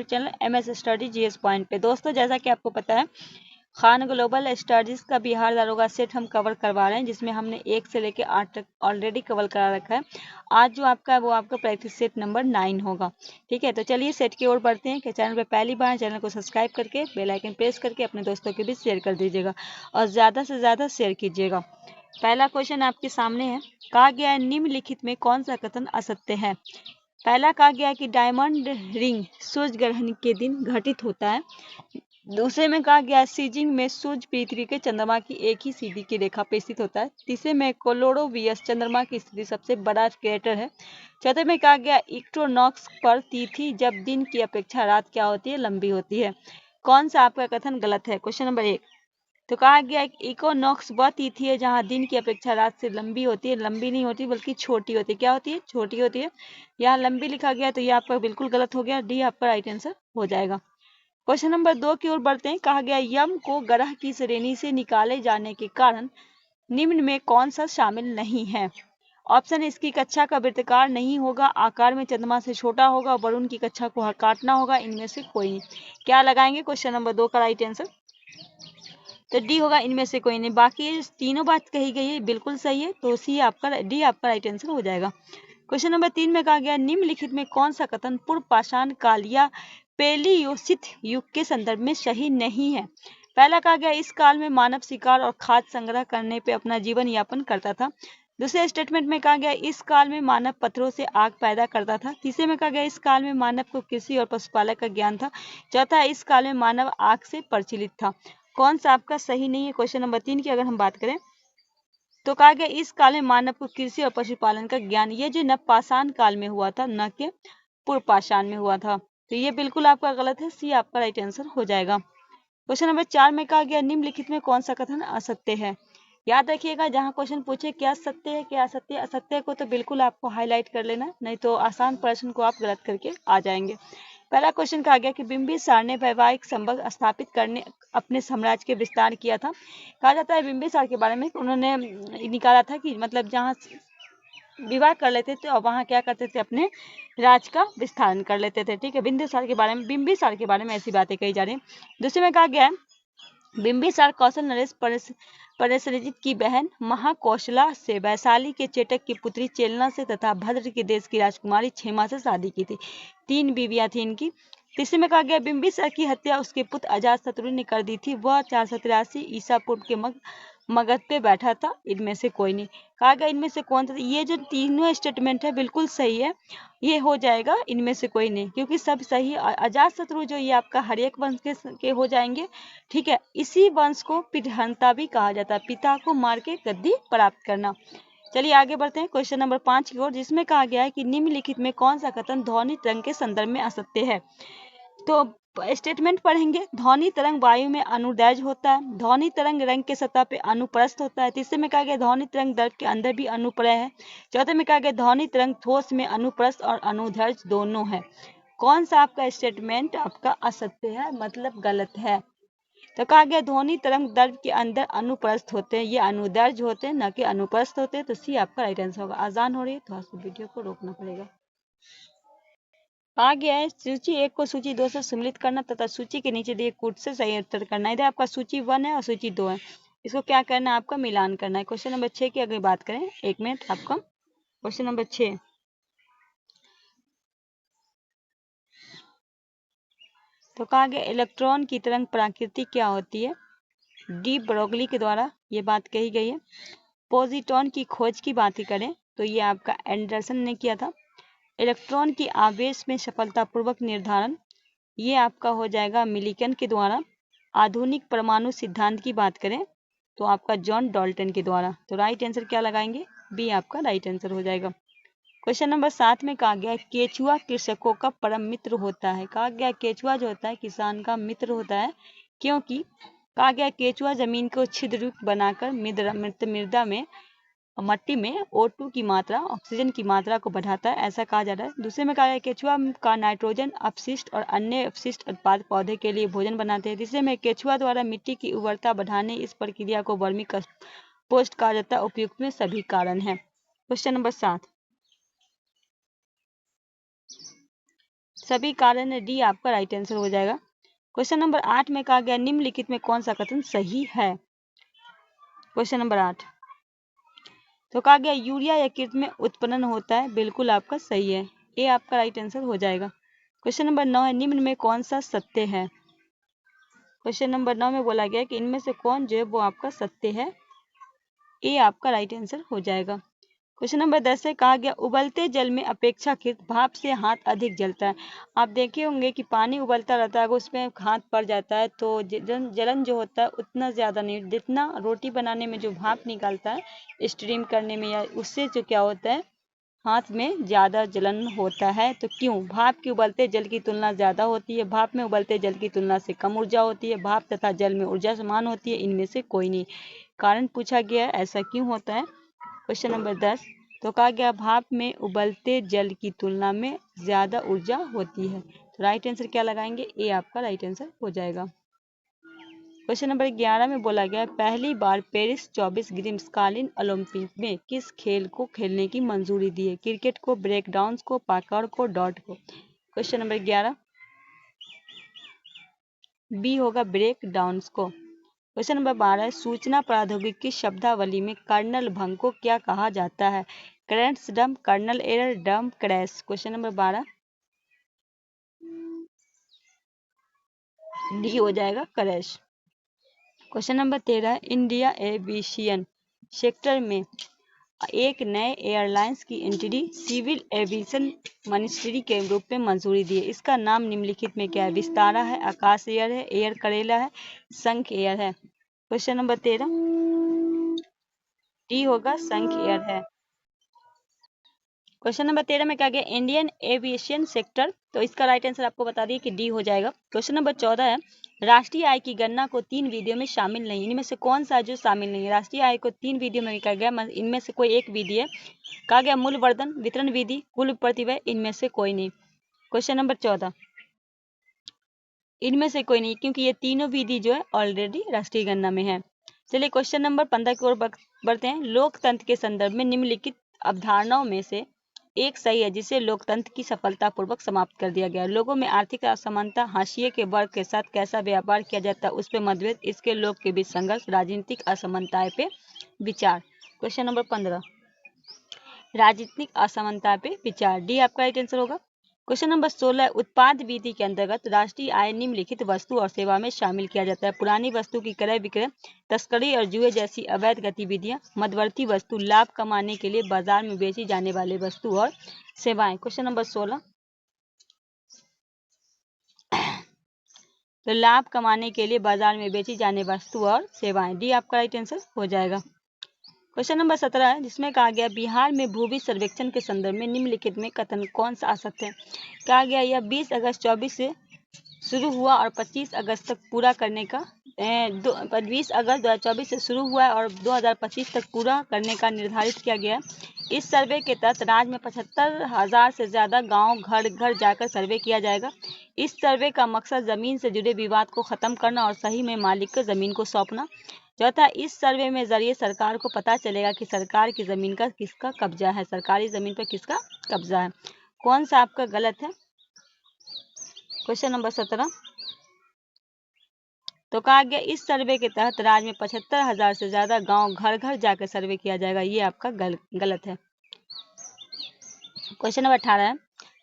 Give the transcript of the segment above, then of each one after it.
YouTube channel MS study GS point पे। दोस्तों जैसा कि आपको पता है खान ग्लोबल स्टडीज का बिहार दारोगा सेट हम कवर करवा रहे हैं, जिसमें हमने 1 से लेकर 8 तक ऑलरेडी कवर करा रखा है। आज जो आपका है वो आपका प्रैक्टिस सेट नंबर 9 होगा। ठीक है, तो चलिए सेट की ओर बढ़ते हैं। कि चैनल पे पहली बार चैनल को सब्सक्राइब करके बेल आइकन प्रेस करके अपने दोस्तों के बीच शेयर कर दीजिएगा और ज़्यादा से ज़्यादा शेयर कीजिएगा। पहला क्वेश्चन आपके सामने है, कहा गया है निम्नलिखित में कौन सा कथन असत्य है। पहला कहा गया है कि डायमंड रिंग सूर्य ग्रहण के दिन घटित होता है। दूसरे में कहा गया है सीजिंग में सूर्य पृथ्वी के चंद्रमा की एक ही सीधी की रेखा पर स्थित होता है। तीसरे में कोलोरोवियस चंद्रमा की स्थिति सबसे बड़ा क्रेटर है। चौथे में कहा गया इक्विनॉक्स पर तिथि जब दिन की अपेक्षा रात क्या होती है, लंबी होती है। कौन सा आपका कथन गलत है। क्वेश्चन नंबर 1, तो कहा गया इक्विनॉक्स वह तिथि है जहां दिन की अपेक्षा रात से लंबी होती है। लंबी नहीं होती बल्कि छोटी होती है। क्या होती है, छोटी होती है। यहाँ लंबी लिखा गया तो ये आपका बिल्कुल गलत हो गया, डी आपका राइट आंसर हो जाएगा। क्वेश्चन नंबर 2 की ओर बढ़ते हैं। कहा गया यम को ग्रह की श्रेणी से निकाले जाने के कारण निम्न में कौन सा शामिल नहीं है। ऑप्शन, इसकी कक्षा का वृत्ताकार नहीं होगा, आकार में चंद्रमा से छोटा होगा, वरुण की कक्षा को काटना होगा, इनमें से कोई नहीं। क्या लगाएंगे क्वेश्चन नंबर 2 का राइट आंसर, तो डी होगा इनमें से कोई नहीं। बाकी तीनों बात कही गई है बिल्कुल सही है, तो सी आपका डी आपका राइट आंसर हो जाएगा। क्वेश्चन नंबर 3 में कहा गया निम्नलिखित में कौन सा कथन पूर्व पाषाण काल या पेलियोसिथ युग के संदर्भ में सही नहीं है। पहला कहा गया इस काल में मानव शिकार और खाद्य संग्रह करने पे अपना जीवन यापन करता था। दूसरे स्टेटमेंट में कहा गया इस काल में मानव पत्थरों से आग पैदा करता था। तीसरे में कहा गया इस काल में मानव को कृषि और पशुपालन का ज्ञान था। चौथा, इस काल में मानव आग से परिचित था। कौन सा आपका सही नहीं है। क्वेश्चन नंबर 3 की अगर हम बात करें तो कहा गया इस काल में मानव को कृषि और पशुपालन का ज्ञान, ये जो नवपाषाण काल में हुआ था, न कि पूर्व पाषाण में हुआ था। तो ये बिल्कुल आपका गलत है, सी आपका राइट आंसर हो जाएगा। क्वेश्चन नंबर 4 में कहा गया निम्नलिखित में कौन सा कथन असत्य है। याद रखिएगा जहां क्वेश्चन पूछे क्या सत्य है क्या असत्य, असत्य को तो बिल्कुल आपको हाईलाइट कर लेना, नहीं तो आसान प्रश्न को आप गलत करके आ जाएंगे। पहला क्वेश्चन कहा गया कि बिंबिसार ने वैवाहिक संबंध स्थापित करने अपने साम्राज्य के विस्तार किया था। कहा जाता है बिंबिसार के बारे में उन्होंने निकाला था कि मतलब जहाँ विवाह कर लेते थे और वहाँ क्या करते थे, अपने राज का विस्तार कर लेते थे। ठीक है, बिंबिसार के बारे में ऐसी बातें कही जा रही है। दूसरे में कहा गया है बिंबिसार कौशल नरेश परसरित की बहन महाकौशला से वैशाली के चेटक की पुत्री चेलना से तथा भद्र के देश की राजकुमारी क्षेमा से शादी की थी। 3 बीवियां थी इनकी। तीसरे में कहा गया बिंबिसार की हत्या उसके पुत्र अजातशत्रु ने कर दी थी। वह 483 ईसा पूर्व के मगध पे बैठा था। इनमें से कोई नहीं। कहा गया इनमें से कौन था। ये जो तीनों स्टेटमेंट है बिल्कुल सही है, ये हो जाएगा इनमें से कोई नहीं, क्योंकि सब सही। अजातशत्रु जो ये आपका हर्यक वंश के हो जाएंगे। ठीक है, इसी वंश को पितहंता भी कहा जाता है, पिता को मार के गद्दी प्राप्त करना। चलिए आगे बढ़ते हैं क्वेश्चन नंबर 5 की ओर, जिसमें कहा गया है कि निम्नलिखित में कौन सा कथन ध्वनि तरंग के संदर्भ में असत्य है। तो स्टेटमेंट पढ़ेंगे। ध्वनि तरंग वायु में अनुदैर्घ्य होता है। ध्वनि तरंग रंग के सतह पे अनुप्रस्थ होता है। तीसरे में कहा गया ध्वनि तरंग दर्प के अंदर भी अनुप्रय है। चौथे में कहा गया ध्वनि तरंग ठोस में अनुप्रस्थ और अनुदैर्घ्य दोनों है। कौन सा आपका स्टेटमेंट आपका असत्य है, मतलब गलत है। तो कहा गया ध्वनि तरंग दर्प के अंदर अनुप्रस्थ होते हैं, ये अनुदैर्घ्य होते हैं, न कि अनुप्रस्थ होते हैं। तो सी आपका राइट आंसर होगा। आसान हो रही है तो आपको वीडियो को रोकना पड़ेगा। आ गया है सूची 1 को सूची 2 से सम्मिलित करना तथा सूची के नीचे दिए कूट से सही उत्तर करना। इधर आपका सूची 1 है और सूची 2 है, इसको क्या करना है, आपका मिलान करना है। क्वेश्चन नंबर 6 की अगर बात करें, 1 मिनट आपका क्वेश्चन नंबर 6, तो कहा गया इलेक्ट्रॉन की तरंग प्रकृति क्या होती है। डी ब्रोगली के द्वारा ये बात कही गई है। पोजिट्रॉन की खोज की बात करें तो ये आपका एंडरसन ने किया था। इलेक्ट्रॉन की आवेश में सफलतापूर्वक निर्धारण, ये आपका हो जाएगा मिलिकन के द्वारा। आधुनिक परमाणु सिद्धांत की बात करें तो आपका जॉन डाल्टन के द्वारा। तो राइट आंसर क्या लगाएंगे, बी आपका राइट आंसर हो जाएगा। क्वेश्चन नंबर 7 में कहा गया केचुआ कृषकों का परम मित्र होता है। कहा गया केचुआ जो होता है किसान का मित्र होता है, क्योंकि कहा गया केचुआ जमीन को छिद्रयुक्त बनाकर मृदा में मट्टी में O2 की मात्रा, ऑक्सीजन की मात्रा को बढ़ाता है, ऐसा कहा जा रहा है। दूसरे में कहा गया केचुआ का नाइट्रोजन अपशिष्ट और अन्य अपशिष्ट उत्पाद पौधे के लिए भोजन बनाते हैं। तीसरे में केचुआ द्वारा मिट्टी की उर्वरता बढ़ाने इस प्रक्रिया को वर्मी कंपोस्ट कहा जाता है। उपयुक्त में सभी कारण है। क्वेश्चन नंबर 7, सभी कारण डी आपका राइट आंसर हो जाएगा। क्वेश्चन नंबर 8 में कहा गया निम्नलिखित में कौन सा कथन सही है। क्वेश्चन नंबर 8 तो कहा गया यूरिया यकृत में उत्पन्न होता है, बिल्कुल आपका सही है, ए आपका राइट आंसर हो जाएगा। क्वेश्चन नंबर 9 है निम्न में कौन सा सत्य है। क्वेश्चन नंबर 9 में बोला गया कि इनमें से कौन जो है वो आपका सत्य है, ए आपका राइट आंसर हो जाएगा। क्वेश्चन नंबर 10 से कहा गया उबलते जल में अपेक्षाकृत भाप से हाथ अधिक जलता है। आप देखे होंगे कि पानी उबलता रहता है, अगर उसमें हाथ पड़ जाता है तो जलन जो होता है उतना ज़्यादा नहीं, जितना रोटी बनाने में जो भाप निकालता है स्टीम करने में, या उससे जो क्या होता है हाथ में ज़्यादा जलन होता है। तो क्यों? भाप की उबलते जल की तुलना ज़्यादा होती है, भाप में उबलते जल की तुलना से कम ऊर्जा होती है, भाप तथा जल में ऊर्जा समान होती है, इनमें से कोई नहीं। कारण पूछा गया है ऐसा क्यों होता है। क्वेश्चन नंबर 10 तो कहा गया भाप में उबलते जल की तुलना में ज़्यादा ऊर्जा होती है। तो राइट आंसर क्या लगाएंगे, ए आपका राइट आंसर हो जाएगा। क्वेश्चन नंबर 11 में बोला गया पहली बार पेरिस 24 ग्रीष्मकालीन ओलंपिक में किस खेल को खेलने की मंजूरी दी है। क्रिकेट को, ब्रेक डाउन को, पाकड़ को, डॉट को। क्वेश्चन नंबर 11 बी होगा ब्रेक डाउन को। क्वेश्चन नंबर 12 सूचना प्रौद्योगिकी की शब्दावली में कर्नल भंग को क्या कहा जाता है। Currents dump, kernel error, dump crash. Question number 12 D हो जाएगा crash. Question number 13 India aviation sector में एक नए एयरलाइंस की एंट्री सिविल एविएशन मिनिस्ट्री के रूप में मंजूरी दी है। इसका नाम निम्नलिखित में क्या है। विस्तारा है, आकाश एयर है, एयर करेला है, संख एयर है। क्वेश्चन नंबर 13 डी होगा संख एयर है। क्वेश्चन नंबर 13 में क्या गया इंडियन एविएशन सेक्टर, तो इसका राइट आंसर आपको बता दिए कि डी हो जाएगा। क्वेश्चन नंबर 14 है राष्ट्रीय आय की गणना को 3 विधियों में शामिल नहीं, इनमें से कौन सा जो शामिल नहीं है। राष्ट्रीय आय को 3 विधियों में कहा गया, इनमें से कोई एक विधि है। कहा गया मूल्यवर्धन, वितरण विधि, कुल प्रतिव्यय, इनमें से कोई नहीं। क्वेश्चन नंबर 14 इनमें से कोई नहीं, क्योंकि ये तीनों विधि जो है ऑलरेडी राष्ट्रीय गणना में है। चलिए क्वेश्चन नंबर 15 की ओर बढ़ते हैं। लोकतंत्र के संदर्भ में निम्नलिखित अवधारणाओं में से एक सही है जिसे लोकतंत्र की सफलतापूर्वक समाप्त कर दिया गया। लोगों में आर्थिक असमानता, हाशिए के वर्ग के साथ कैसा व्यापार किया जाता है उस पर मतभेद, इसके लोग के बीच संघर्ष, राजनीतिक असमानताएं पे विचार। क्वेश्चन नंबर 15 राजनीतिक असमानता पे विचार, डी आपका राइट आंसर होगा। क्वेश्चन नंबर 16 उत्पाद विधि के अंतर्गत राष्ट्रीय आय निम्नलिखित वस्तु और सेवा में शामिल किया जाता है। पुरानी वस्तु की क्रय विक्रय, तस्करी और जुए जैसी अवैध गतिविधियां, मध्यवर्ती वस्तु, लाभ कमाने के लिए बाजार में बेची जाने वाले वस्तु और सेवाएं। क्वेश्चन नंबर 16 तो लाभ कमाने के लिए बाजार में बेची जाने वस्तु और सेवाएं, डी आपका राइट आंसर हो जाएगा। क्वेश्चन नंबर 17 है जिसमें कहा गया बिहार में भूमि सर्वेक्षण के संदर्भ में निम्नलिखित में कथन कौन सा असत्य है। कहा गया यह 20 अगस्त 24 से शुरू हुआ और 25 अगस्त तक पूरा करने का 20 अगस्त 2024 से शुरू हुआ है और 2025 तक पूरा करने का निर्धारित किया गया है। इस सर्वे के तहत राज्य में 75,000 से ज़्यादा गांव घर घर जाकर सर्वे किया जाएगा। इस सर्वे का मकसद जमीन से जुड़े विवाद को खत्म करना और सही में मालिक को जमीन को सौंपना। चौथा इस सर्वे में जरिए सरकार को पता चलेगा कि सरकार की जमीन का किसका कब्जा है, सरकारी जमीन पर किसका कब्जा है। कौन सा आपका गलत है। क्वेश्चन नंबर 17 तो कहा गया इस सर्वे के तहत राज्य में 75,000 से ज्यादा गांव घर घर जाकर सर्वे किया जाएगा, ये आपका गलत है। क्वेश्चन नंबर 18 है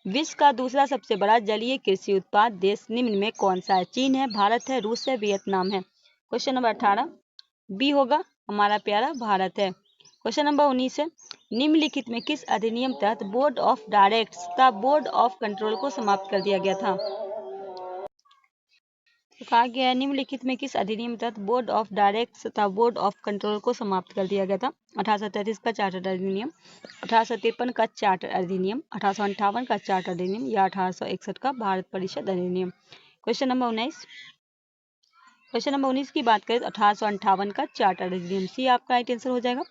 विश्व का दूसरा सबसे बड़ा जलीय कृषि उत्पाद देश निम्न में कौन सा है। चीन है, भारत है, रूस है, वियतनाम है। क्वेश्चन नंबर 18 बी होगा हमारा प्यारा भारत है। क्वेश्चन नंबर 19 है निम्नलिखित में किस अधिनियम तहत बोर्ड ऑफ डायरेक्टर्स तथा बोर्ड ऑफ कंट्रोल को समाप्त कर दिया गया था। तो कहा गया निम्नलिखित में किस अधिनियम तहत बोर्ड ऑफ डायरेक्टर्स तथा बोर्ड ऑफ कंट्रोल को समाप्त कर दिया गया था। 1833 का चार्टर अधिनियम, 1853 का चार्टर अधिनियम, 1858 का चार्टर अधिनियम या 1861 का भारत परिषद अधिनियम। क्वेश्चन नंबर 19 की बात करें तो 1858 का चार्टर अधिनियम, सी आपका राइट आंसर हो जाएगा।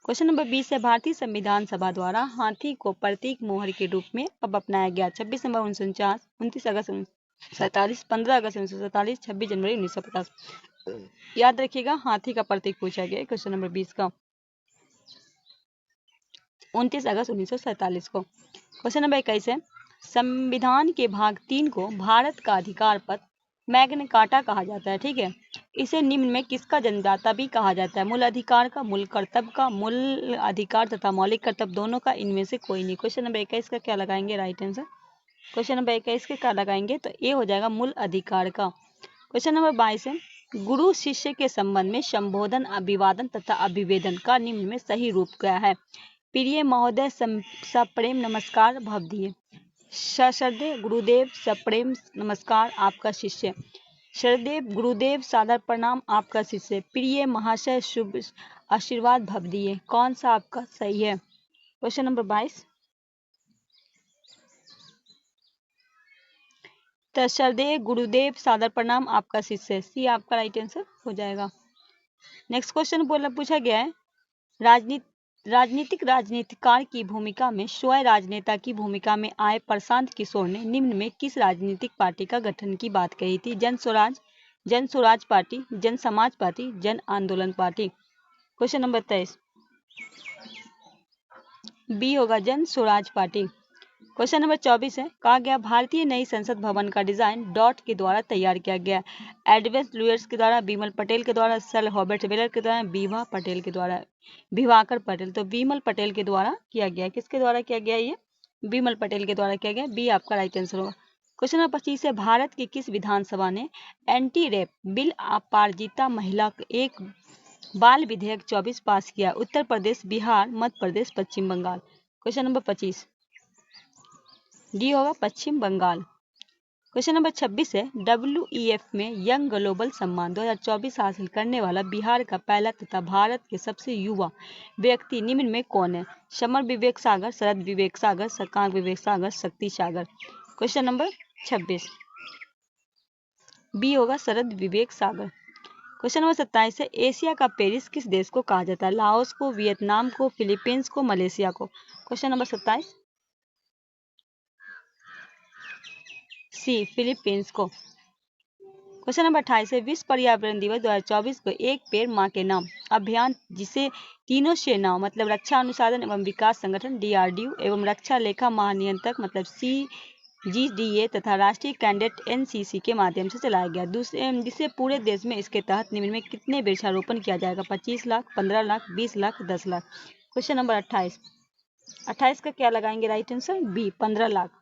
क्वेश्चन नंबर 20 है भारतीय संविधान सभा द्वारा हाथी को प्रतीक मोहर के रूप में कब अपनाया गया। 26 नवंबर 1949, 29 अगस्त 1947, 15 अगस्त 1947, 26 जनवरी 1950। याद रखिएगा हाथी का प्रतीक पूछा गया क्वेश्चन नंबर 20 का 29 अगस्त 1947 को। क्वेश्चन नंबर 21 है संविधान के भाग 3 को भारत का अधिकार पत्र मैग्ना कार्टा कहा जाता है। ठीक है, इसे निम्न में किसका जन्मदाता भी कहा जाता है? मूल अधिकार का, मूल कर्तव्य का, मूल अधिकार तथा मौलिक कर्तव्य दोनों का, इनमें से कोई नहीं। क्वेश्चन नंबर 21 का क्या लगाएंगे राइट आंसर? क्वेश्चन नंबर 21 के क्या लगाएंगे? तो ये हो जाएगा मूल अधिकार का। क्वेश्चन नंबर 22 है, गुरु शिष्य के संबंध में संबोधन, अभिवादन तथा अभिवेदन का निम्न में सही रूप क्या है? प्रिय महोदय, सप्रेम नमस्कार भवदीय। सश्रद्धेय गुरुदेव, सप्रेम नमस्कार आपका शिष्य। श्रद्धेय गुरुदेव, सादर प्रणाम आपका शिष्य। प्रिय महाशय, शुभ आशीर्वाद भवदीय। कौन सा आपका सही है? क्वेश्चन नंबर 22, तो श्रद्धेय गुरुदेव, सादर प्रणाम आपका शिष्य, सी आपका राइट आंसर हो जाएगा। नेक्स्ट क्वेश्चन पूछा गया है, राजनीतिकार की भूमिका में स्वयं राजनेता की भूमिका में आए प्रशांत किशोर ने निम्न में किस राजनीतिक पार्टी का गठन की बात कही थी? जन स्वराज पार्टी, जन समाज पार्टी, जन आंदोलन पार्टी। क्वेश्चन नंबर 23, बी होगा जन स्वराज पार्टी। क्वेश्चन नंबर 24 है, कहा गया भारतीय नई संसद भवन का डिजाइन डॉट के द्वारा तैयार किया गया। एडवेंस लुयर्स के द्वारा, बिमल पटेल के द्वारा, सर हॉबर्ट वेलर के द्वारा, भिवाकर पटेल। तो बिमल पटेल के द्वारा किया गया। किसके द्वारा किया गया? ये बिमल पटेल के द्वारा किया गया। बी आपका राइट आंसर होगा। क्वेश्चन नंबर 25 है, भारत की किस विधानसभा ने एंटी रेप बिल अपराजिता महिला एक बाल विधेयक 24 पास किया? उत्तर प्रदेश, बिहार, मध्य प्रदेश, पश्चिम बंगाल। क्वेश्चन नंबर 25 डी होगा पश्चिम बंगाल। क्वेश्चन नंबर 26 है, WEF में यंग ग्लोबल सम्मान 2024 हासिल करने वाला बिहार का पहला तथा भारत के सबसे युवा व्यक्ति निम्न में कौन है? समर विवेक सागर, शरद विवेक सागर, शशांक विवेक सागर, शक्ति सागर। क्वेश्चन नंबर 26 बी होगा शरद विवेक सागर। क्वेश्चन नंबर 27 है, एशिया का पेरिस किस देश को कहा जाता है? लाओस को, वियतनाम को, फिलीपींस को, मलेशिया को। क्वेश्चन नंबर 27 सी फिलीपींस को। क्वेश्चन नंबर 28 है, विश्व पर्यावरण दिवस 2024 को एक पेड़ मां के नाम अभियान, जिसे तीनों सेनाओं मतलब रक्षा अनुसंधान एवं विकास संगठन DRDO एवं रक्षा लेखा महानियंत्रक मतलब CGDA तथा राष्ट्रीय कैडेट NCC के माध्यम से चलाया गया, जिससे पूरे देश में इसके तहत निम्न में कितने वृक्षारोपण किया जाएगा? 25 लाख, 15 लाख, 20 लाख, 10 लाख। क्वेश्चन नंबर 28 का क्या लगाएंगे right answer? B 15 lakh.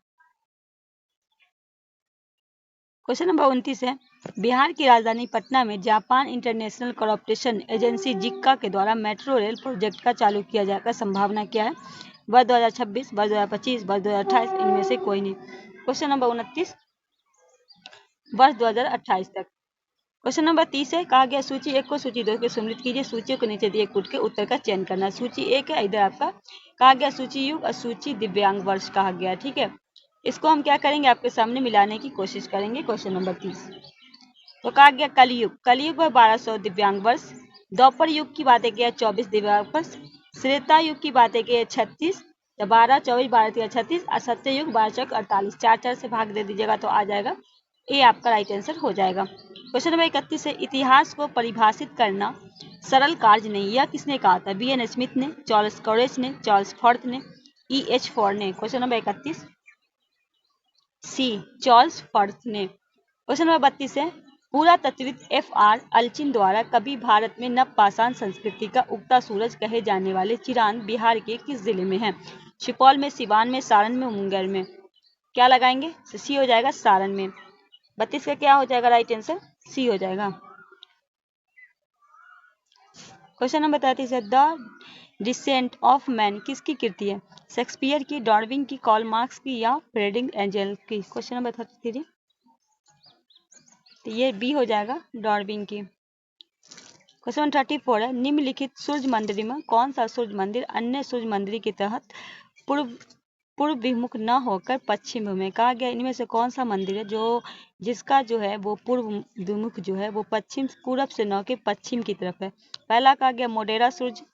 Question number 29 है, बिहार की राजधानी पटना में Japan International Cooperation Agency JICA के द्वारा मेट्रो रेल प्रोजेक्ट का चालू किया जाएगा, संभावना क्या है? वर्ष 2026, वर्ष 2025, वर्ष 2028, इनमें से कोई नहीं। क्वेश्चन नंबर 29 वर्ष 2028 तक। क्वेश्चन नंबर 30 है, कहा गया सूची 1 को सूची 2 के सम्मिलित कीजिए, सूचियों के नीचे दिए कूट के उत्तर का चयन करना। सूची 1 है, इधर आपका कहा गया सूची युग और सूची दिव्यांग वर्ष कहा गया। ठीक है, इसको हम क्या करेंगे? आपके सामने मिलाने की कोशिश करेंगे। क्वेश्चन नंबर 30 तो कहा गया कलयुग में 1200 दिव्यांग वर्ष, द्वापर युग की बातें किया 24 दिव्यांग वर्ष, त्रेता युग की बातें किया 36, तो 12 24 12 36, और सत्य युग 12 चौक 48, 4 से भाग दे दीजिएगा तो आ जाएगा। ये आपका राइट आंसर हो जाएगा। क्वेश्चन नंबर 31 है, इतिहास को परिभाषित करना सरल कार्य नहीं, यह किसने कहा था? BN स्मिथ ने, चार्ल्स कॉरेज ने, चार्ल्स फॉर्थ ने, EH फॉर ने। Question number 31 C Charles Forth ने। क्वेश्चन नंबर 32 है, पुरातत्वविद FR अल्चिन द्वारा कभी भारत में नवपाषाण संस्कृति का उगता सूरज कहे जाने वाले चिरान बिहार के किस जिले में है? सुपौल में, सिवान में, सारण में, मुंगेर में। क्या लगाएंगे? सी हो जाएगा सारण में। 32 का क्या हो जाएगा राइट आंसर? सी हो जाएगा। क्वेश्चन नंबर 33 है, द डिसेंट ऑफ मैन किसकी कृति है? शेक्सपियर की, डार्विन की, कार्ल मार्क्स की, या फ्रेडरिक एंजल की। क्वेश्चन नंबर 33 तो ये बी हो जाएगा डार्विन की। क्वेश्चन नंबर 34 है, निम्नलिखित सूर्य मंदिर में कौन सा सूर्य मंदिर अन्य सूर्य मंदिर की तहत पूर्व विमुख न होकर पश्चिम में? कहा गया इनमें से कौन सा मंदिर है जिसका जो है वो पूर्व विमुख जो है वो पूरब से न के पश्चिम की तरफ है? पहला कहा गया मोढेरा सूर्य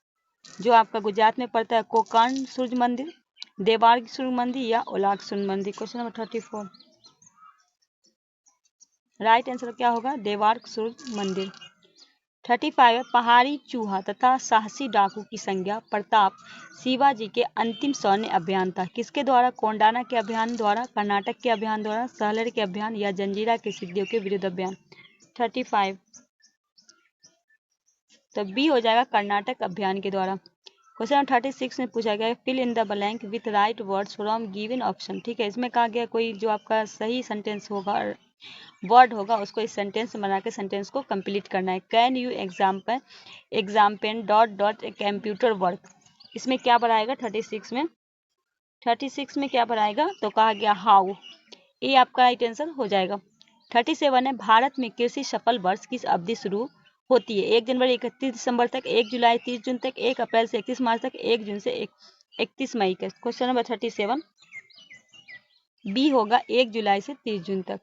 जो आपका गुजरात में पड़ता है, कोकान सूर्य मंदिर, देवार्ग सूर्य मंदिर, या ओलाग सूर्य मंदिर। क्वेश्चन नंबर 34 राइट आंसर क्या होगा? देवार्ग सूर्य मंदिर। 35 है पहाड़ी चूहा तथा साहसी डाकू की संज्ञा प्रताप शिवाजी के अंतिम सैन्य अभियान था। किसके द्वारा? कोंडाना के अभियान द्वारा, कर्नाटक के अभियान द्वारा, सालर के अभियान या जंजीरा के सिद्धियों के विरुद्ध अभियान। 35 तो बी हो जाएगा कर्नाटक अभियान के द्वारा। क्वेश्चन नंबर 36 में पूछा गया fill in the blank with right words from given option. ठीक है, इसमें कहा गया कोई जो आपका सही सेंटेंस होगा वर्ड होगा उसको इस सेंटेंस में बना के सेंटेंस को कंप्लीट करना है। Can you example dot dot computer work. इसमें क्या बनाएगा 36 में? 36 में क्या बनाएगा? तो कहा गया हाउ। ये आपका राइट आंसर हो जाएगा। 37 है भारत में कृषि सफल वर्ष किस अवधि शुरू होती है? 1 जनवरी 31 दिसंबर तक, 1 जुलाई 30 जून तक, 1 अप्रैल से 31 मार्च तक, 1 जून से 31 मई तक। क्वेश्चन नंबर 37 बी होगा 1 जुलाई से 30 जून तक।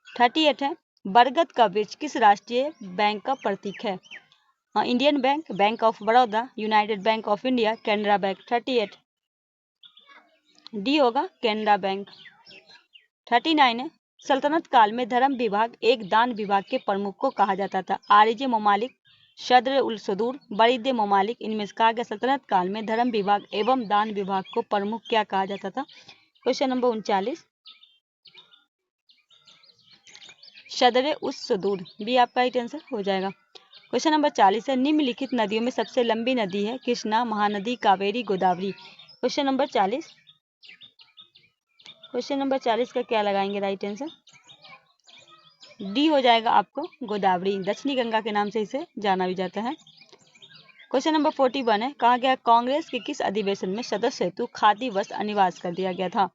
38 है बरगद का वृक्ष किस राष्ट्रीय बैंक का प्रतीक है? Indian bank, bank of Baroda, United bank of India, Canara bank. 38 D होगा कैनरा बैंक। 39 है सल्तनत काल में धर्म विभाग एक दान विभाग के प्रमुख को कहा जाता था? आरिज ममालिक, शद्र उल सदूर, बरीद ममालिक। इनमें से कहा गया सल्तनत काल में धर्म विभाग एवं दान विभाग को प्रमुख क्या कहा जाता था? क्वेश्चन नंबर 39 शद्र उल सदूर भी आपका राइट आंसर हो जाएगा। क्वेश्चन नंबर 40 है निम्नलिखित नदियों में सबसे लंबी नदी है? कृष्णा, महानदी, कावेरी, गोदावरी। क्वेश्चन नंबर 40 का क्या लगाएंगे राइट आंसर? डी हो जाएगा आपको गोदावरी। दक्षिणी गंगा के नाम से इसे जाना भी जाता है। क्वेश्चन नंबर 41 है कहा गया कांग्रेस के किस अधिवेशन में सदस्य हेतु खादी वस्त्र अनिवार्य कर दिया गया था?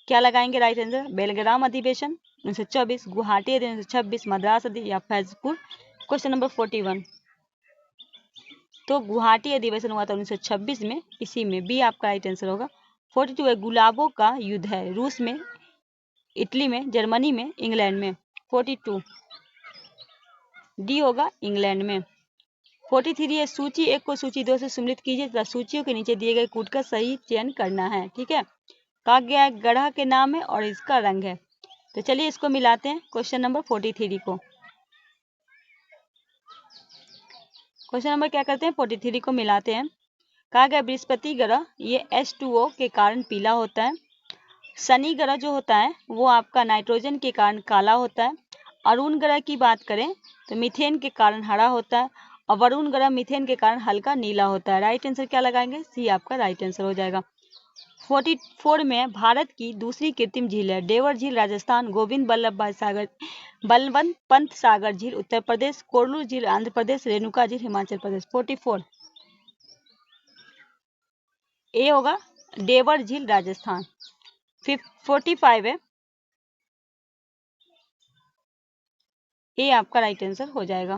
क्या लगाएंगे राइट आंसर? बेलग्राम अधिवेशन 1924, गुवाहाटी 1926, मद्रास या फैजपुर। क्वेश्चन नंबर 41 तो गुवाहाटी अधिवेशन हुआ था 1926 में, इसी में बी आपका राइट आंसर होगा। 42 है गुलाबों का युद्ध है रूस में, इटली में, जर्मनी में, इंग्लैंड में। 42 डी होगा इंग्लैंड में। 43 है सूची 1 को सूची 2 से सम्मिलित कीजिए तथा सूचियों के नीचे दिए गए कूट का सही चयन करना है। ठीक है, कहा गया है गधा के नाम है और इसका रंग है। तो चलिए इसको मिलाते हैं क्वेश्चन नंबर 43 को। क्वेश्चन नंबर क्या करते हैं 43 को मिलाते हैं। कहा गया बृहस्पति ग्रह ये H2O के कारण पीला होता है। शनि ग्रह जो होता है वो आपका नाइट्रोजन के कारण काला होता है। अरुण ग्रह की बात करें तो मीथेन के कारण हरा होता है और वरुण ग्रह मीथेन के कारण हल्का नीला होता है। राइट आंसर क्या लगाएंगे? सी आपका राइट आंसर हो जाएगा। 44 में भारत की दूसरी कृत्रिम झील है? देवर झील राजस्थान, गोविंद बल्लभ पंत सागर झील उत्तर प्रदेश, कोरलू झील आंध्र प्रदेश, रेणुका झील हिमाचल प्रदेश। 44 ए होगा देवर झील राजस्थान। 45 है ए आपका राइट आंसर हो जाएगा।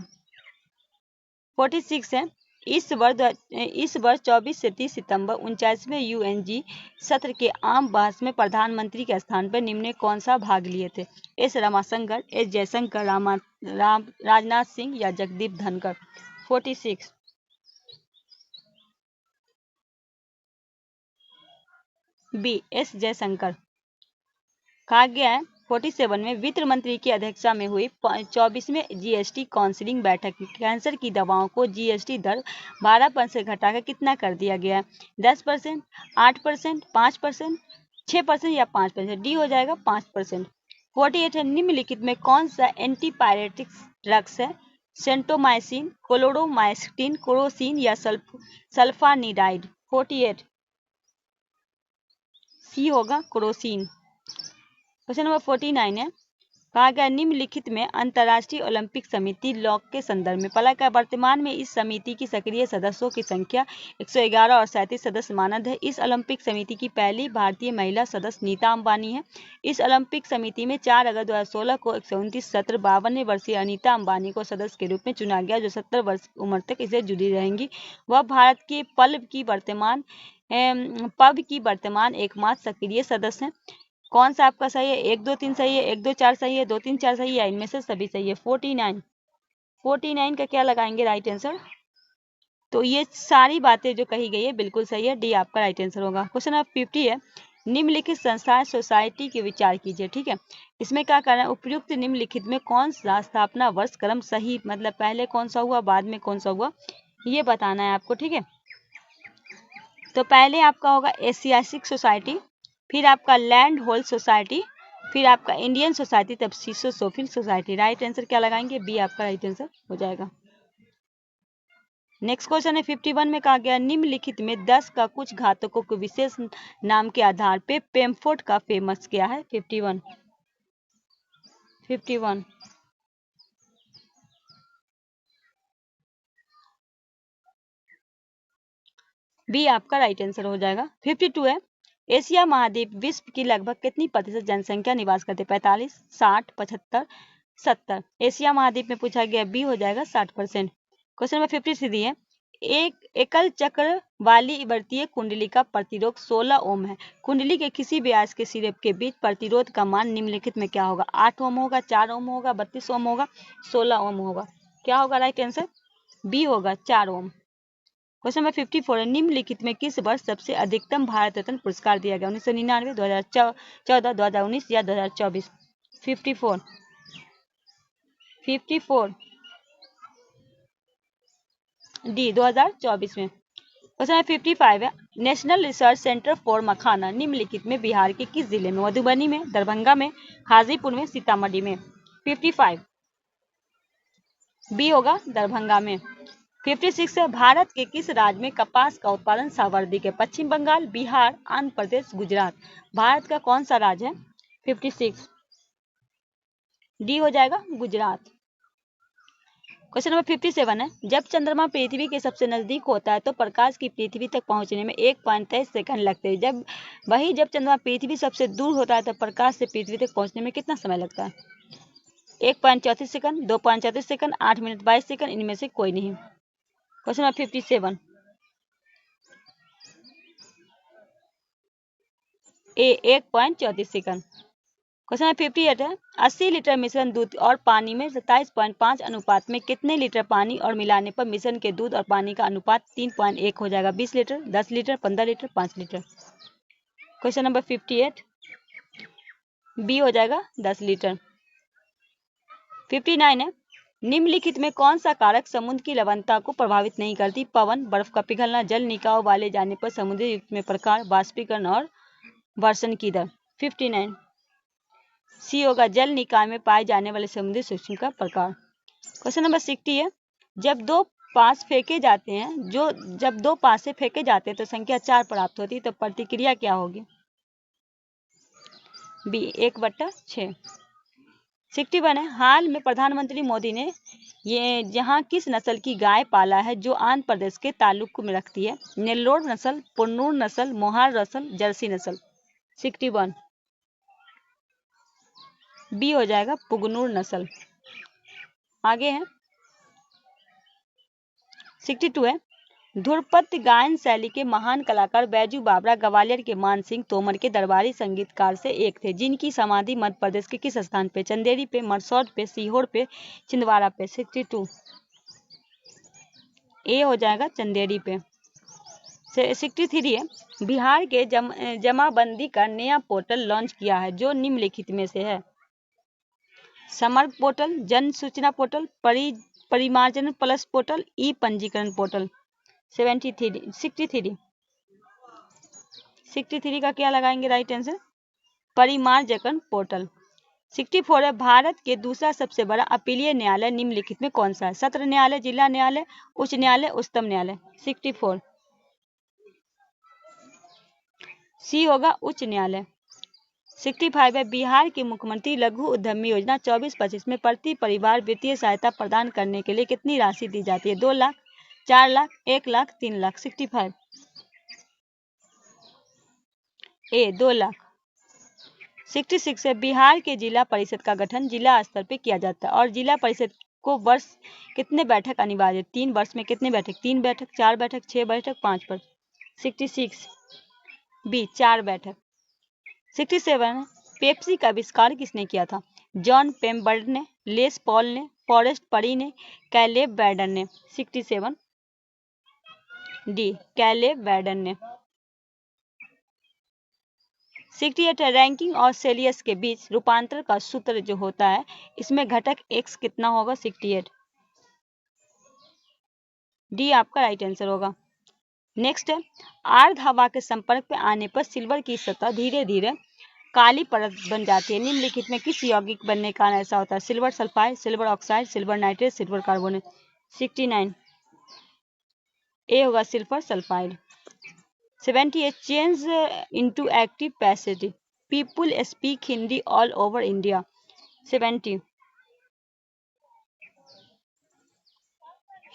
46 है इस वर्ष 24 से 30 सितंबर 49वें UNG सत्र के आम बहस में प्रधानमंत्री के स्थान पर निम्न कौन सा भाग लिए थे? एस रमाशंकर, एस जयशंकर, राजनाथ सिंह या जगदीप धनखड़। 46 B S Jaishankar. कहा गया है 47 में वित्त मंत्री की अध्यक्षता में हुई 24वें GST काउंसिलिंग बैठक में कैंसर की दवाओं को GST दर 12% से घटाकर कितना कर दिया गया है? 10%, 8%, 5%, 6% या 5%। डी हो जाएगा 5%। 48 है निम्नलिखित में कौन सा एंटीपायरेटिक्स ड्रग्स है? सेंटोमाइसिन, क्लोरोमाइसिन, क्रोसिन या सल्फानिडाइड। 48 सी होगा क्रोसिन। क्वेश्चन नंबर 49 है कहा गया निम्नलिखित में अंतर्राष्ट्रीय ओलंपिक समिति लॉक के संदर्भ में पला का वर्तमान में इस समिति की सक्रिय सदस्यों की संख्या 111 और 37 सदस्य मानद है। इस ओलंपिक समिति की पहली भारतीय महिला सदस्य नीता अंबानी है। इस ओलंपिक समिति में 4 अगस्त 2016 को 129 सत्र 52 वर्षीय अनीता अंबानी को सदस्य के रूप में चुना गया जो 70 वर्ष की उम्र तक इसे जुड़ी रहेंगी। वह भारत के पब की वर्तमान एकमात्र सक्रिय सदस्य है। कौन सा आपका सही है? 1 2 3 सही है, 1 2 4 सही है, 2 3 4 सही है, इनमें से सभी सही है। 49 का क्या लगाएंगे राइट आंसर? तो ये सारी बातें जो कही गई है बिल्कुल सही है, डी आपका राइट आंसर होगा। क्वेश्चन नंबर 50 है निम्नलिखित संस्थाएं सोसाइटी के विचार कीजिए। ठीक है, इसमें क्या करना है, उपयुक्त निम्नलिखित में कौन सा स्थापना वर्ष क्रम सही, मतलब पहले कौन सा हुआ बाद में कौन सा हुआ, ये बताना है आपको। ठीक है, तो पहले आपका होगा एशियाटिक सोसाइटी, फिर आपका लैंड होल्ड सोसाइटी, फिर आपका इंडियन सोसाइटी, तब सीसोसोफिल सोसाइटी। राइट आंसर क्या लगाएंगे, बी आपका राइट आंसर हो जाएगा। नेक्स्ट क्वेश्चन है 51 में कहा गया निम्नलिखित में 10 का कुछ घातकों के विशेष नाम के आधार पे पेम्फोर्ट का फेमस क्या है। 51 बी आपका राइट आंसर हो जाएगा। 52 है एशिया महाद्वीप विश्व की लगभग कितनी प्रतिशत जनसंख्या निवास करते, 45, 60, 75, 70। एशिया महाद्वीप में पूछा गया, बी हो जाएगा 60%। क्वेश्चन नंबर 53 है एक एकल चक्र वाली वर्तीय कुंडली का प्रतिरोध 16 ओम है। कुंडली के किसी व्यास के सिरे के बीच प्रतिरोध का मान निम्नलिखित में क्या होगा, 8 ओम होगा, 4 ओम होगा, 32 ओम होगा, 16 ओम होगा। क्या होगा राइट आंसर, बी होगा 4 ओम। क्वेश्चन नंबर 54 है निम्नलिखित में किस वर्ष सबसे अधिकतम भारत रत्न पुरस्कार दिया गया, 1999, 2014, 2019 या 2024। 54 डी 2024 में। क्वेश्चन नंबर 55 है नेशनल रिसर्च सेंटर फॉर मखाना निम्नलिखित में बिहार के किस जिले में, मधुबनी में, दरभंगा में, हाजीपुर में, सीतामढ़ी में। 55 बी होगा दरभंगा में। 56 है भारत के किस राज्य में कपास का उत्पादन सर्वाधिक है, पश्चिम बंगाल, बिहार, आंध्र प्रदेश, गुजरात। भारत का कौन सा राज्य है, 56 डी हो जाएगा गुजरात। क्वेश्चन नंबर 57 है जब चंद्रमा पृथ्वी के सबसे नजदीक होता है तो प्रकाश की पृथ्वी तक पहुंचने में 1.23 सेकंड लगते हैं, जब चंद्रमा पृथ्वी सबसे दूर होता है तो प्रकाश से पृथ्वी तक पहुंचने में कितना समय लगता है, 1.34 सेकंड, 2.34 सेकंड, 8 मिनट 22 सेकंड, इनमें से कोई नहीं। क्वेश्चन नंबर 57 ए 1.34 सेकंड। क्वेश्चन नंबर 58 है 80 लीटर मिश्रण दूध और पानी में 27.5 अनुपात में कितने लीटर पानी और मिलाने पर मिश्रण के दूध और पानी का अनुपात 3.1 हो जाएगा, 20 litre, 10 litre, 15 litre, 5 litre. Question number 58 B हो जाएगा 10 लीटर। 59 है निम्नलिखित में कौन सा कारक समुद्र की लवणता को प्रभावित नहीं करती, पवन, बर्फ का पिघलना, जल निकाय वाले जाने पर समुद्री युक्त में प्रकार, वाष्पीकरण और वर्षण की दर। 59 सी होगा जल निकाय में पाए जाने वाले समुद्री सूक्ष्म का प्रकार। क्वेश्चन नंबर 60 है जब दो पास फेंके जाते हैं जब दो पासे फेंके जाते हैं तो संख्या 4 प्राप्त होती है, तो प्रतिक्रिया क्या होगी, बी 1/6। 61 है हाल में प्रधानमंत्री मोदी ने ये जहां किस नस्ल की गाय पाला है जो आंध्र प्रदेश के ताल्लुक में रखती है, नेल्लोर नस्ल, पुन्नूर नस्ल, मोहार नस्ल, जर्सी नस्ल। 61 बी हो जाएगा पुगनूर नस्ल। आगे है 62 है ध्रुपद गायन शैली के महान कलाकार बैजू बावरा ग्वालियर के मान सिंह तोमर के दरबारी संगीतकार से एक थे, जिनकी समाधि मध्य प्रदेश के किस स्थान पे, चंदेरी पे, मरसौद पे, सीहोर पे, छिंदवाड़ा पे। 62 ए हो जाएगा चंदेरी पे। 63 है बिहार के जमाबंदी का नया पोर्टल लॉन्च किया है जो निम्नलिखित में से है, समर्ग पोर्टल, जन सूचना पोर्टल, परिमार्जन प्लस पोर्टल, ई पंजीकरण पोर्टल। 63 का क्या लगाएंगे राइट आंसर, परिमार्जन पोर्टल। 64 है भारत के दूसरा सबसे बड़ा अपीलीय न्यायालय निम्नलिखित में कौन सा है, सत्र न्यायालय, जिला न्यायालय, उच्च न्यायालय, उच्चतम न्यायालय। 64 सी होगा उच्च न्यायालय। 65 है बिहार के मुख्यमंत्री लघु उद्यमी योजना 24-25 में प्रति परिवार वित्तीय सहायता प्रदान करने के लिए कितनी राशि दी जाती है, 2 लाख, 4 लाख, 1 लाख, 3 लाख। 65 ए 2 लाख। 66 है बिहार के जिला परिषद का गठन जिला स्तर पे किया जाता है और जिला परिषद को वर्ष कितने बैठक अनिवार्य, 3 वर्ष में कितने बैठक, 3 बैठक, 4 बैठक, 6 बैठक, 5 बैठक। 66 बी 4 बैठक। 67 पेप्सी का आविष्कार किसने किया था, जॉन पेम्बर्ड ने, लेस पॉल ने, फॉरेस्ट परी ने, कैलेब बैडन ने। 67 डी कैलेब बैडन ने। 68 है, रैंकिंग और सेलियस के बीच रूपांतर का सूत्र जो होता है, इसमें घटक x कितना होगा? 68। डी आपका राइट आंसर होगा। नेक्स्ट है, आर्द्र हवा के संपर्क में आने पर सिल्वर की सतह धीरे धीरे काली परत बन जाती है। निम्नलिखित में किस यौगिक बनने का कारण ऐसा होता है? Silver sulphide, silver oxide, silver nitrate, silver carbonate. 69 ए होगा silver sulphide. 78 change into active passive, people speak Hindi all over India. 70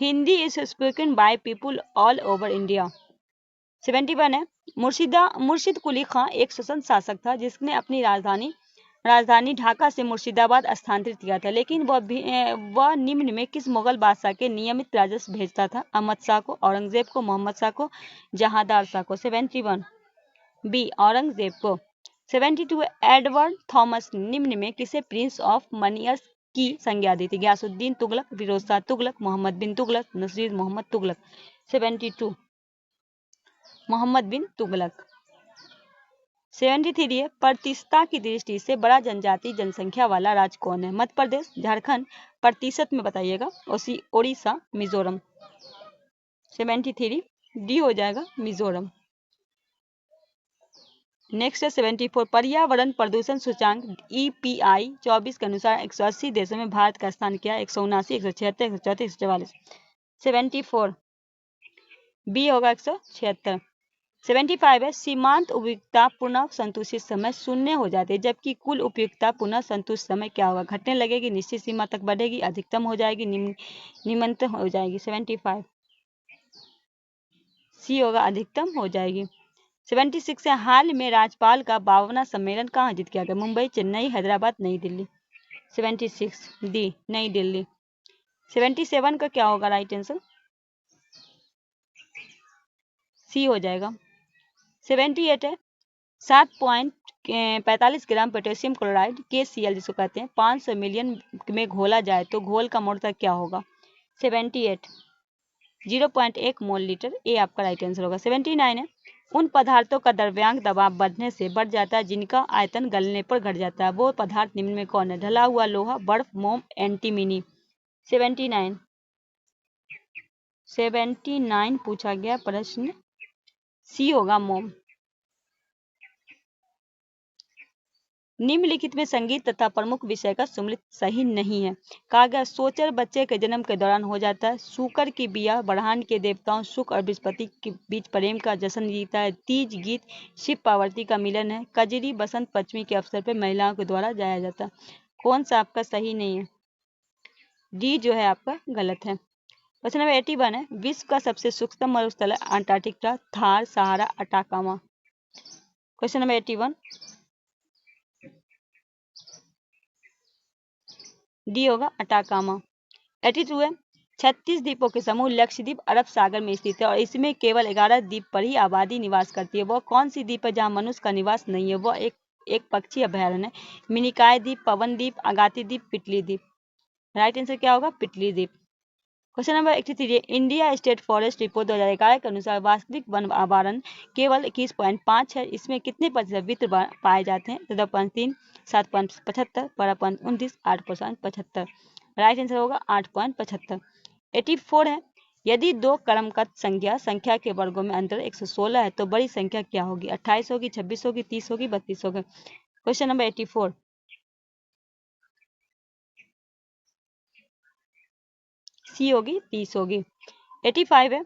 Hindi is spoken by people all over India. 71 है, मुर्शिद कुली खां एक स्वतंत्र शासक था जिसने अपनी राजधानी ढाका से मुर्शिदाबाद स्थानांतरित किया था, लेकिन वह निम्न में किस मुगल बादशाह के नियमित राजस्व भेजता था? अहमद शाह को, औरंगजेब को, मोहम्मद शाह को, जहांदार शाह को। 71 बी औरंगजेब को। 72 एडवर्ड थॉमस निम्न में किसे प्रिंस ऑफ मनियर्स की संज्ञा दी थी? गयासुद्दीन तुगलक, फिरोज शाह तुगलक, मोहम्मद बिन तुगलक, नसीर मोहम्मद तुगलक। 72 मोहम्मद बिन तुगलक। 73 है, प्रतिशतता की दृष्टि से बड़ा जनजाति जनसंख्या वाला राज्य कौन है? मध्य प्रदेश, झारखंड, प्रतिशत में बताइएगा, ओडिशा, मिजोरम। 73 डी हो जाएगा, मिजोरम। नेक्स्ट है 74 पर्यावरण प्रदूषण सूचांक EPI 24 के अनुसार 180 देशों में भारत का स्थान क्या है? 179, 176, 134, 144। 74 बी होगा 176। 75 है, सीमांत उपयुक्तता पुनः संतुष्टि समय शून्य हो जाती है, जबकि कुल उपयुक्तता पुनः संतुष्ट समय क्या होगा? घटने लगेगी, निश्चित सीमा तक बढ़ेगी, अधिकतम हो जाएगी, निम्नतम हो जाएगी। 75 सी होगा, अधिकतम हो जाएगी। 76 है, हाल में राज्यपाल का 52वां सम्मेलन कहाँ आयोजित किया गया? मुंबई, चेन्नई, हैदराबाद, नई दिल्ली। 76 डी नई दिल्ली। 77 का क्या होगा राइट आंसर? सी हो जाएगा। 78 है, 7.45 ग्राम पोटेशियम क्लोराइड KCl जिसको कहते हैं 500 मिलियन में घोला जाए तो घोल का मोलता क्या होगा? 78 0.1 मोल लीटर। ए आपका राइट आंसर होगा। 79 है, उन पदार्थों का द्रव्यांक दबाव बढ़ने से बढ़ जाता है जिनका आयतन गलने पर घट जाता है, वो पदार्थ निम्न में कौन है? ढला हुआ लोहा, बर्फ, मोम, एंटीमिनी। 79 79 पूछा गया प्रश्न, सी होगा मोम। निम्नलिखित में संगीत तथा प्रमुख विषय का सुमेलित सही नहीं है। कहा गया सोचर बच्चे के जन्म के दौरान हो जाता है, सूकर की बिया बढ़ान के देवताओं शुक्र और बृहस्पति के बीच प्रेम का जश्न जीता है, तीज गीत शिव पार्वती का मिलन है, कजरी बसंत पंचमी के अवसर पर महिलाओं के द्वारा गाया जाता है। कौन सा आपका सही नहीं है? डी जो है आपका गलत है। क्वेश्चन नंबर 81 है, विश्व का सबसे सूक्ष्म मरुस्थल है अंटार्कटिका, थार, सहारा, अटाकामा। क्वेश्चन नंबर 81 डी होगा अटाकामा। 82 है, 36 द्वीपों के समूह लक्षद्वीप अरब सागर में स्थित है और इसमें केवल 11 द्वीप पर ही आबादी निवास करती है। वह कौन सी द्वीप है जहाँ मनुष्य का निवास नहीं है? वह एक पक्षी अभयारण्य है। मिनिकॉय द्वीप, पवन द्वीप, अगाती द्वीप, पिटली द्वीप। राइट आंसर क्या होगा? पिटली द्वीप। Question number 83, India state forest report 2011 के अनुसार वास्तविक वन आवारण केवल 21.5 है। इसमें कितने प्रतिशत वित्र पाए जाते हैं? 14.3, 7.75, 12.29, 8.75। राइट आंसर होगा 8.75। 84 है, यदि दो क्रमगत संख्या के वर्गों में अंतर 116 है तो बड़ी संख्या क्या होगी? 28 होगी, 26 होगी, 30 होगी, 32 होगी। क्वेश्चन नंबर 84 सी होगी, 30 होगी। 85 है,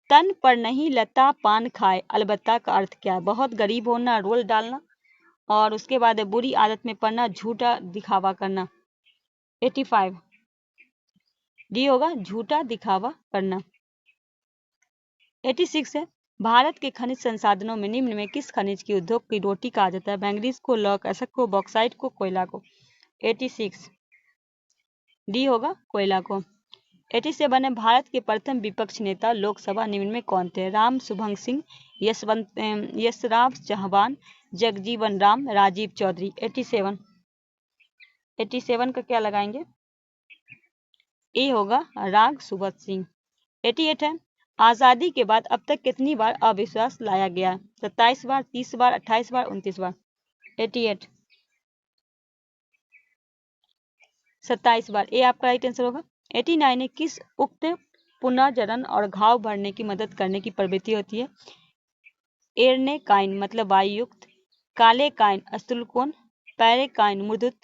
तन पर नहीं लता पान खाए अलबत्ता का अर्थ क्या है? बहुत गरीब होना, रोल डालना, और उसके बाद है बुरी आदत में पड़ना, झूठा दिखावा करना। 85 डी होगा, झूठा दिखावा करना। 86 है, भारत के खनिज संसाधनों में निम्न में किस खनिज की उद्योग की रोटी कहा जाता है? मैंगनीज को, लौह अयस्क को, बॉक्साइट को, कोयला को। 86 डी होगा, कोयला को। 87 है, भारत के प्रथम विपक्ष नेता लोकसभा निम्न में कौन थे? राम सुभंग सिंह, यशराव चौहान, जगजीवन राम, राजीव चौधरी। 87 का क्या लगाएंगे? ए होगा, राग सुभग सिंह। 88 है, आजादी के बाद अब तक कितनी बार अविश्वास लाया गया? 27 बार, 30 बार, 28 बार, 29 बार। 88, 27 बार, ए आपका राइट आंसर होगा। 89 है, किस उक्त पुनर्जनन और घाव भरने की मदद करने की प्रवृत्ति होती है? एर्नेकाइन मतलब वायुयुक्त, कालेकाइन स्थूलकोण, पैरेकाइन मृदुत,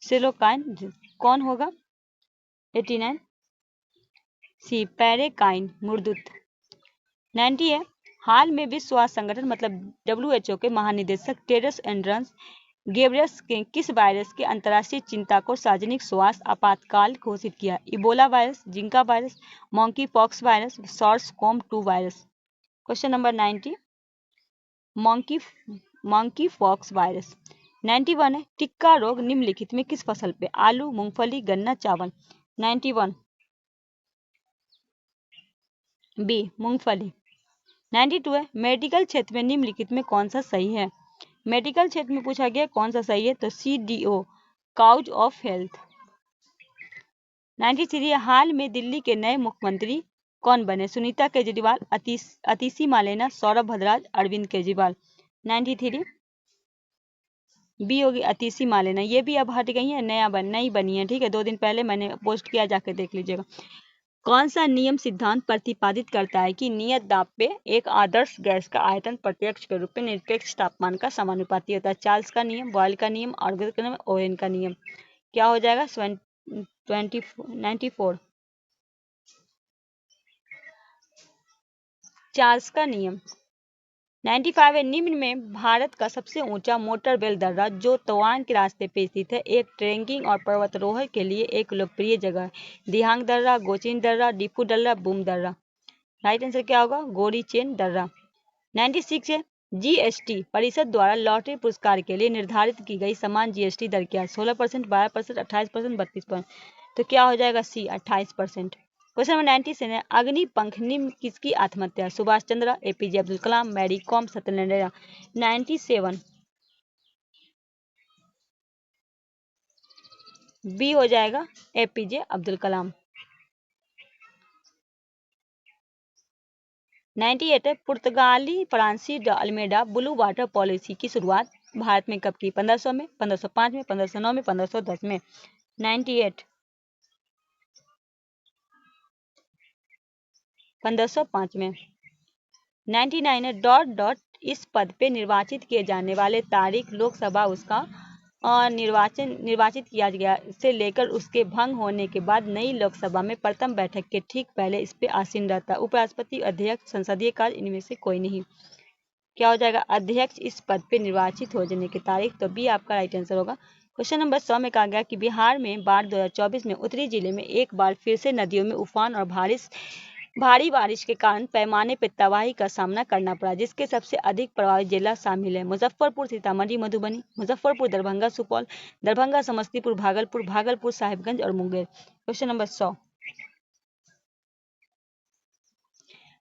सिलोकाइन कौन होगा? 89 सी, पैरेकाइन मृदुत। 90 है, हाल में विश्व स्वास्थ्य संगठन मतलब WHO के महानिदेशक टेड्रस एड्हानम घेब्रेयेसस के किस वायरस के अंतर्राष्ट्रीय चिंता को सार्वजनिक स्वास्थ्य आपातकाल घोषित किया? Ebola virus, Zika virus, monkeypox virus, SARS-CoV-2 virus. Question number 90, monkeypox virus. 91 है, टिक्का रोग निम्नलिखित में किस फसल पे? आलू, मूंगफली, गन्ना, चावल। 91 बी, मूंगफली। 92 है, मेडिकल क्षेत्र में निम्नलिखित में कौन सा सही है? मेडिकल क्षेत्र में पूछा गया कौन सा सही है, तो CDO काउज ऑफ हेल्थ। 93 हाल में दिल्ली के नए मुख्यमंत्री कौन बने? सुनीता केजरीवाल, अतिशी मालेना, सौरभ भद्राज, अरविंद केजरीवाल। 93 बी होगी अतिशी मालेना, ये भी अब हट गई है, नई बनी है, ठीक है, 2 दिन पहले मैंने पोस्ट किया, जाके देख लीजिएगा। कौन सा नियम सिद्धांत प्रतिपादित करता है कि नियत दाब पे एक आदर्श गैस का आयतन प्रत्यक्ष के रूप में निरपेक्ष तापमान का समानुपाती होता है? चार्ल्स का नियम, बॉयल का नियम, ऑर्गन का नियम, ओवेन का नियम। क्या हो जाएगा? 94 चार्ल्स का नियम। 95 है, निम्न में भारत का सबसे ऊंचा मोटर बेल दर्रा जो तवांग के रास्ते पे स्थित है, एक ट्रेकिंग और पर्वतारोहण के लिए एक लोकप्रिय जगह है? दिहांग दर्रा, गोचिन दर्रा, डिपू दर्रा, बूम दर्रा। राइट आंसर क्या होगा? गोरीचेन दर्रा। 96 है, GST परिषद द्वारा लॉटरी पुरस्कार के लिए निर्धारित की गई समान GST दर क्या है? 16%, 12%, 28%, 32%। तो क्या हो जाएगा? सी, 28%। क्वेश्चन नंबर 97 है, अग्निपंख निम्न किसकी आत्महत्या? सुभाष चंद्र, APJ अब्दुल कलाम, मैरी कॉम, सत्येंद्र। 97 बी हो जाएगा, APJ अब्दुल कलाम। 98 है, पुर्तगाली Francisco de Almeida blue water policy की शुरुआत भारत में कब की? 1500 में, 1505 में, 1509 में, 1510 में। 98 1505 में। 99 है, डॉट डॉट इस पद पे निर्वाचित किए जाने वाले तारीख लोकसभा उसका निर्वाचित किया गया से लेकर उसके भंग होने के बाद नई लोकसभा में प्रथम बैठक के ठीक पहले इस पे आसीन रहता है? उपराष्ट्रपति, अध्यक्ष, संसदीय कार्य, इनमें से कोई नहीं। क्या हो जाएगा? अध्यक्ष इस पद पे निर्वाचित हो जाने की तारीख, तो बी आपका राइट आंसर होगा। क्वेश्चन नंबर 100 में कहा गया कि बिहार में बाढ़ 2024 में उत्तरी जिले में एक बार फिर से नदियों में उफान और भारी बारिश के कारण पैमाने पर तबाही का सामना करना पड़ा, जिसके सबसे अधिक प्रभावित जिला शामिल है? मुजफ्फरपुर, सीतामढ़ी, मधुबनी, मुजफ्फरपुर, दरभंगा, सुपौल, दरभंगा, समस्तीपुर, भागलपुर, भागलपुर, साहिबगंज और मुंगेर। क्वेश्चन नंबर 100,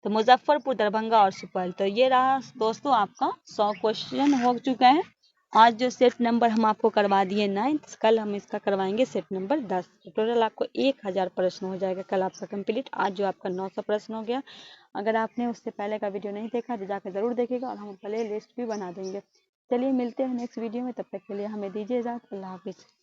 तो मुजफ्फरपुर, दरभंगा और सुपौल। तो ये रहा दोस्तों आपका 100 क्वेश्चन हो चुका है। आज जो सेट नंबर हम आपको करवा दिए 9th, कल हम इसका करवाएंगे सेट नंबर 10। तो टोटल आपको 1000 प्रश्न हो जाएगा कल आपका कंप्लीट। आज जो आपका 900 प्रश्न हो गया। अगर आपने उससे पहले का वीडियो नहीं देखा तो जाकर ज़रूर देखिएगा, और हम प्ले लिस्ट भी बना देंगे। चलिए मिलते हैं नेक्स्ट वीडियो में, तब तक के लिए हमें दीजिए इजाज़त। अल्लाह हाफिज़।